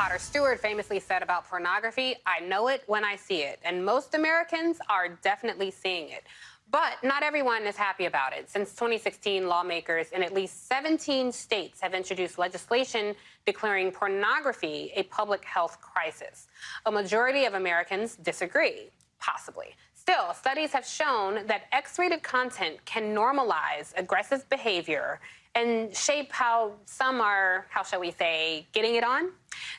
Potter Stewart famously said about pornography, "I know it when I see it." And most Americans are definitely seeing it. But not everyone is happy about it. Since 2016, lawmakers in at least 17 states have introduced legislation declaring pornography a public health crisis. A majority of Americans disagree, possibly. Still, studies have shown that X-rated content can normalize aggressive behavior and shape how some are, how shall we say, getting it on.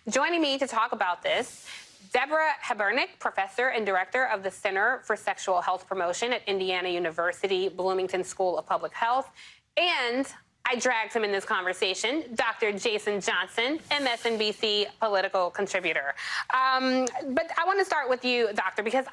Joining me to talk about this, Deborah Hebernick, professor and director of the Center for Sexual Health Promotion at Indiana University Bloomington School of Public Health, and I dragged him in this conversation, Dr. Jason Johnson, MSNBC political contributor. But I want to start with you, doctor, because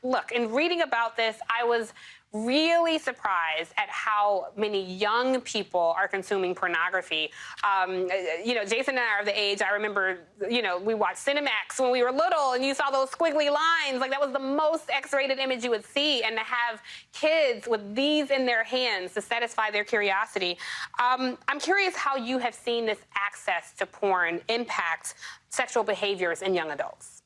look, in reading about this, I was really surprised at how many young people are consuming pornography. Jason and I are the age, I remember, we watched Cinemax when we were little, and you saw those squiggly lines. Like, that was the most X-rated image you would see. And to have kids with these in their hands to satisfy their curiosity. I'm curious how you have seen this access to porn impact sexual behaviors in young adults.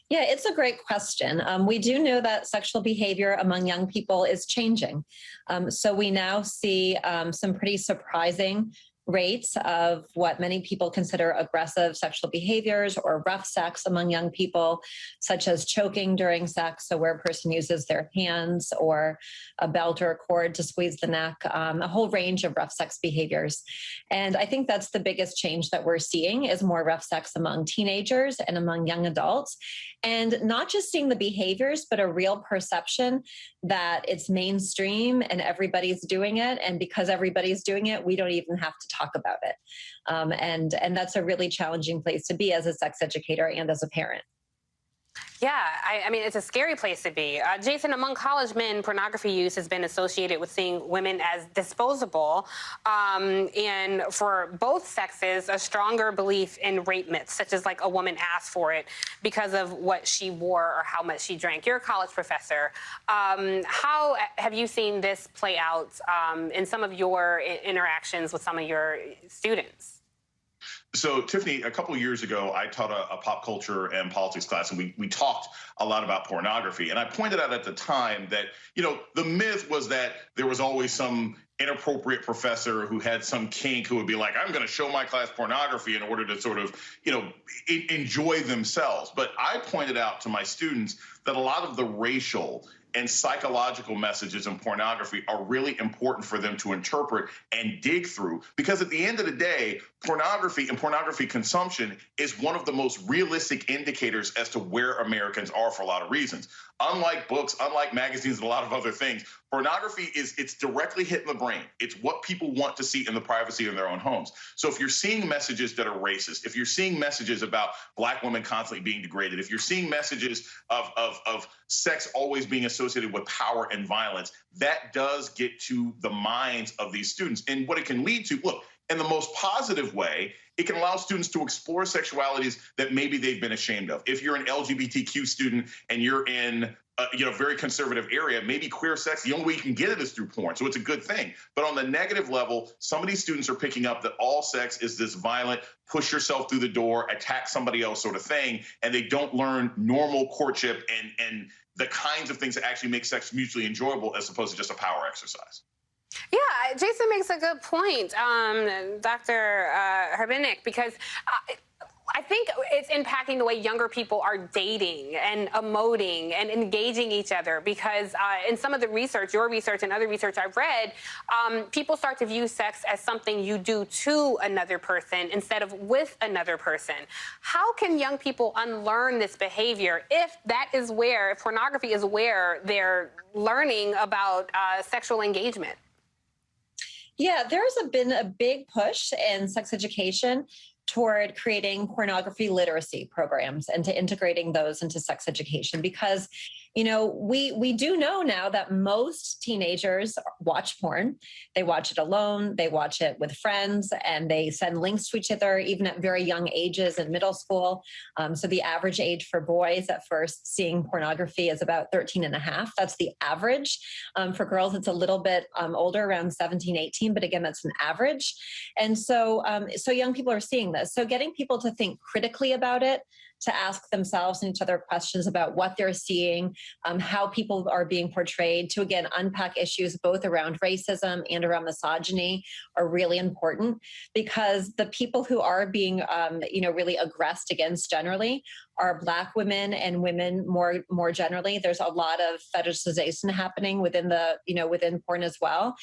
Yeah, it's a great question. We do know that sexual behavior among young people is changing. So we now see some pretty surprising rates of what many people consider aggressive sexual behaviors or rough sex among young people, such as choking during sex, so where a person uses their hands or a belt or a cord to squeeze the neck, a whole range of rough sex behaviors. And I think that's the biggest change that we're seeing is more rough sex among teenagers and among young adults. And not just seeing the behaviors, but a real perception that it's mainstream and everybody's doing it. And because everybody's doing it, we don't even have to talk about it. And that's a really challenging place to be as a sex educator and as a parent. Yeah, I mean, it's a scary place to be. Jason, among college men, pornography use has been associated with seeing women as disposable. And for both sexes, a stronger belief in rape myths, such as like a woman asked for it because of what she wore or how much she drank. You're a college professor. How have you seen this play out in some of your interactions with some of your students? So, Tiffany, a couple of years ago, I taught a pop culture and politics class, and we talked a lot about pornography. And I pointed out at the time that, the myth was that there was always some inappropriate professor who had some kink who would be like, I'm going to show my class pornography in order to sort of, enjoy themselves. But I pointed out to my students that a lot of the racial and psychological messages in pornography are really important for them to interpret and dig through, because at the end of the day, pornography and pornography consumption is one of the most realistic indicators as to where Americans are for a lot of reasons. Unlike books, unlike magazines, and a lot of other things, pornography it's directly hitting the brain. It's what people want to see in the privacy of their own homes. So if you're seeing messages that are racist, if you're seeing messages about Black women constantly being degraded, if you're seeing messages of sex always being associated with power and violence, that does get to the minds of these students. And what it can lead to, look, in the most positive way, it can allow students to explore sexualities that maybe they've been ashamed of. If you're an LGBTQ student and you're in a very conservative area, maybe queer sex, the only way you can get it is through porn. So it's a good thing. But on the negative level, some of these students are picking up that all sex is this violent, push yourself through the door, attack somebody else sort of thing. And they don't learn normal courtship and the kinds of things that actually make sex mutually enjoyable as opposed to just a power exercise. Yeah, Jason makes a good point, Dr. Herbenick, because I think it's impacting the way younger people are dating and emoting and engaging each other, because in some of the research, your research and other research I've read, people start to view sex as something you do to another person instead of with another person. How can young people unlearn this behavior if pornography is where they're learning about sexual engagement? Yeah, there's been a big push in sex education toward creating pornography literacy programs and to integrating those into sex education, because we do know now that most teenagers watch porn. They watch it alone, they watch it with friends, and they send links to each other, even at very young ages in middle school. So the average age for boys at first seeing pornography is about 13 and a half. That's the average. For girls, it's a little bit older, around 17, 18, but again, that's an average. And so young people are seeing this. So getting people to think critically about it, to ask themselves and each other questions about what they're seeing, how people are being portrayed, to again unpack issues both around racism and around misogyny are really important, because the people who are being really aggressed against generally are Black women and women more generally. There's a lot of fetishization happening within within porn as well.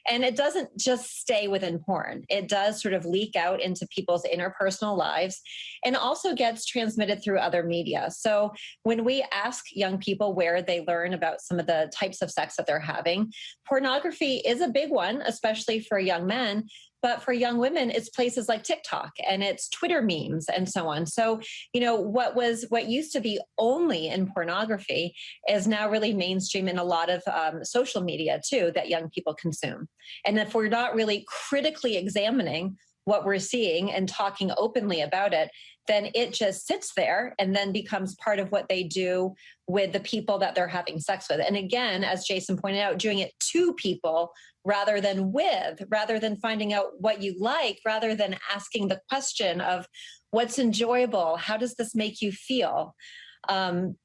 And it doesn't just stay within porn. It does sort of leak out into people's interpersonal lives, and also gets transmitted through other media. So when we ask young people where they learn about some of the types of sex that they're having, pornography is a big one, especially for young men. But for young women, it's places like TikTok and it's Twitter memes and so on. So, what used to be only in pornography is now really mainstream in a lot of social media too, that young people consume. And if we're not really critically examining what we're seeing and talking openly about it, then it just sits there and then becomes part of what they do with the people that they're having sex with. And again, as Jason pointed out, doing it to people rather than finding out what you like, rather than asking the question of what's enjoyable, how does this make you feel?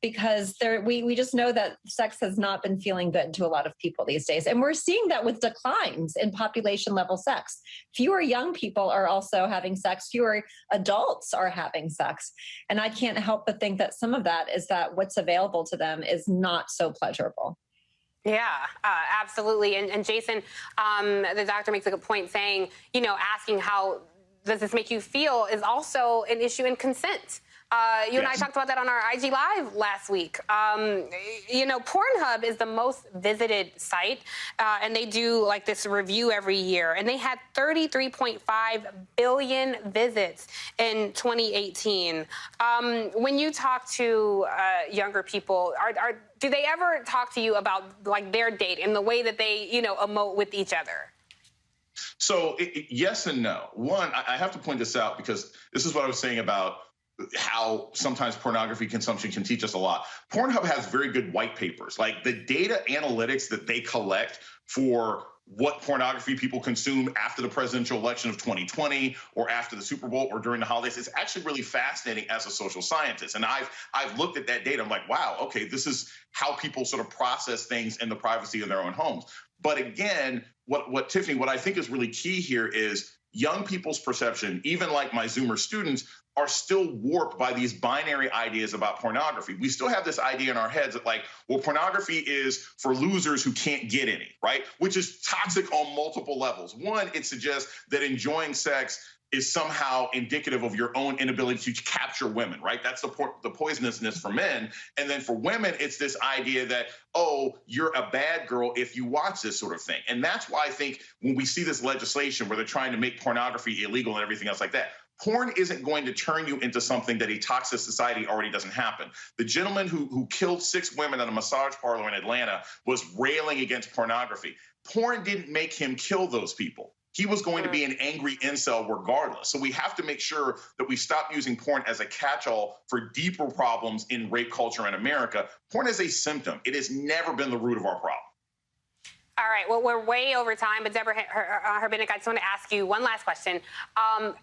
Because we just know that sex has not been feeling good to a lot of people these days. And we're seeing that with declines in population level sex. Fewer young people are also having sex, fewer adults are having sex. And I can't help but think that some of that is that what's available to them is not so pleasurable. Yeah, absolutely. And Jason, the doctor makes a good point saying, asking how does this make you feel is also an issue in consent. You and I talked about that on our IG Live last week. Pornhub is the most visited site, and they do like this review every year, and they had 33.5 billion visits in 2018. When you talk to younger people, do they ever talk to you about like their date and the way that they, emote with each other? So yes and no. One, I have to point this out because this is what I was saying about how sometimes pornography consumption can teach us a lot. Pornhub has very good white papers. Like the data analytics that they collect for what pornography people consume after the presidential election of 2020 or after the Super Bowl or during the holidays, it's actually really fascinating as a social scientist. And I've looked at that data. I'm like, wow, okay, this is how people sort of process things in the privacy of their own homes. But again, Tiffany, what I think is really key here is young people's perception, even like my Zoomer students, are still warped by these binary ideas about pornography. We still have this idea in our heads that like, well, pornography is for losers who can't get any, right? Which is toxic on multiple levels. One, it suggests that enjoying sex is somehow indicative of your own inability to capture women, right? That's the poisonousness for men. And then for women, it's this idea that, oh, you're a bad girl if you watch this sort of thing. And that's why I think when we see this legislation where they're trying to make pornography illegal and everything else like that, porn isn't going to turn you into something that a toxic society already doesn't happen. The gentleman who killed 6 women at a massage parlor in Atlanta was railing against pornography. Porn didn't make him kill those people. He was going to be an angry incel regardless. So we have to make sure that we stop using porn as a catch-all for deeper problems in rape culture in America. Porn is a symptom. It has never been the root of our problem. All right, well, we're way over time, but Deborah Herbinik, I just want to ask you one last question.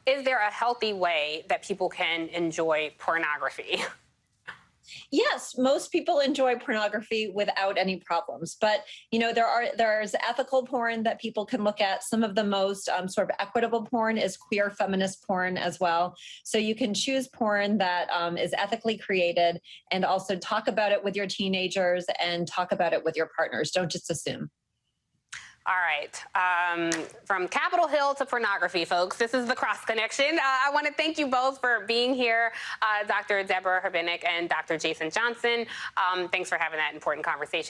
Is there a healthy way that people can enjoy pornography? Yes, most people enjoy pornography without any problems, but there's ethical porn that people can look at. Some of the most sort of equitable porn is queer feminist porn as well. So you can choose porn that is ethically created and also talk about it with your teenagers and talk about it with your partners. Don't just assume. All right. From Capitol Hill to pornography, folks. This is the Cross Connection. I want to thank you both for being here, Dr. Deborah Herbinik and Dr. Jason Johnson. Thanks for having that important conversation.